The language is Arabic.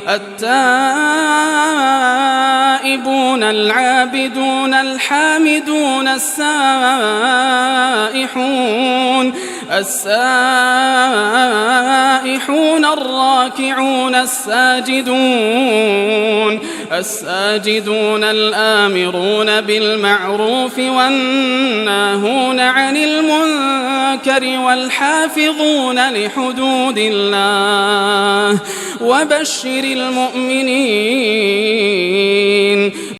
التائبون العابدون الحامدون السائحون الراكعون الساجدون الآمرون بالمعروف والناهون عن المنكر والحافظون لحدود الله وبشر المؤمنين